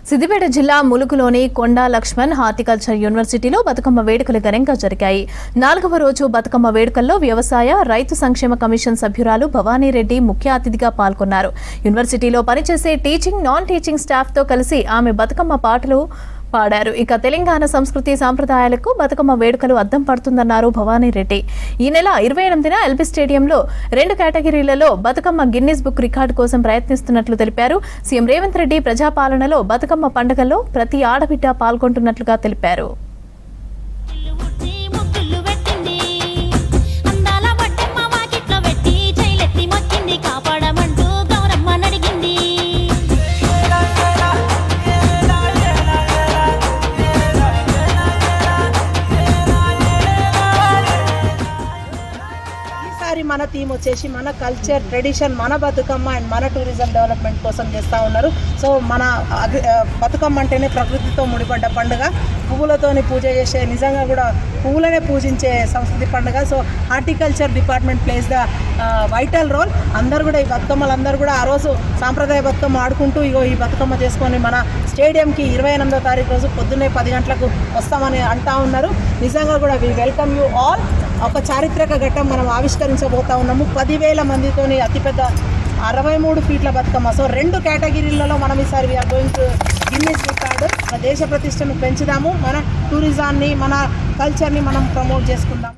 సిద్దిపేట జిల్లా ములుగులోని కొండా లక్ష్మణ్ హార్టికల్చర్ యూనివర్సిటీలో బతుకమ్మ వేడుకలు ఘనంగా జరిగాయి. 4వ రోజు బతుకమ్మ వేడుకల్లో వ్యవసాయ, రైతు సంక్షేమ కమిషన్ సభ్యురాలు భవానీరెడ్డి ముఖ్య అతిథిగా పాల్గొన్నారు. యూనివర్సిటీలో పనిచేసే టీచింగ్, నాన్ టీచింగ్ స్టాఫ్తో కలిసి ఆమె బతుకమ్మ పాటలు పాడారు. ఇక తెలంగాణ సంస్కృతి సాంప్రదాయాలకు బతుకమ్మ వేడుకలు అద్దం పడుతుందన్నారు భవానీరెడ్డి. ఈ నెల 28న ఎల్బీ స్టేడియంలో 2 కేటగిరీలలో బతుకమ్మ గిన్నిస్ బుక్ రికార్డు కోసం ప్రయత్నిస్తున్నట్లు తెలిపారు. సీఎం రేవంత్ రెడ్డి ప్రజాపాలనలో బతుకమ్మ పండుగల్లో ప్రతి ఆడబిడ్డ పాల్గొంటున్నట్లుగా తెలిపారు. మన థీమ్ వచ్చేసి మన కల్చర్, ట్రెడిషన్, మన బతుకమ్మ అండ్ మన టూరిజం డెవలప్మెంట్ కోసం చేస్తూ ఉన్నారు. సో మన బతుకమ్మ అంటేనే ప్రకృతితో ముడిపడ్డ పండుగ, పువ్వులతోని పూజ చేసే, నిజంగా కూడా పువ్వులనే పూజించే సంస్కృతి పండుగ. So horticulture department plays the vital role. అందరూ కూడా ఈ బతుకమ్మలందరూ కూడా ఆ రోజు సాంప్రదాయ బతుకమ్మ ఆడుకుంటూ ఈ బతుకమ్మ చేసుకొని మన స్టేడియంకి 28వ తారీఖు రోజు పొద్దున్నే 10 గంటలకు వస్తామని అంటూ ఉన్నారు. నిజంగా కూడా వి వెల్కమ్ యూ ఆల్. ఒక చారిత్రక ఘట్టం మనం ఆవిష్కరించబోతా ఉన్నాము. 10,000 మందితోని అతిపెద్ద 63 ఫీట్ల బతుకమ్మ. సో 2 కేటగిరీలలో మనం ఈసారి we are going to Guinness record. మన దేశ ప్రతిష్టను పెంచుదాము, మన టూరిజాన్ని, మన కల్చర్ని మనం ప్రమోట్ చేసుకుందాం.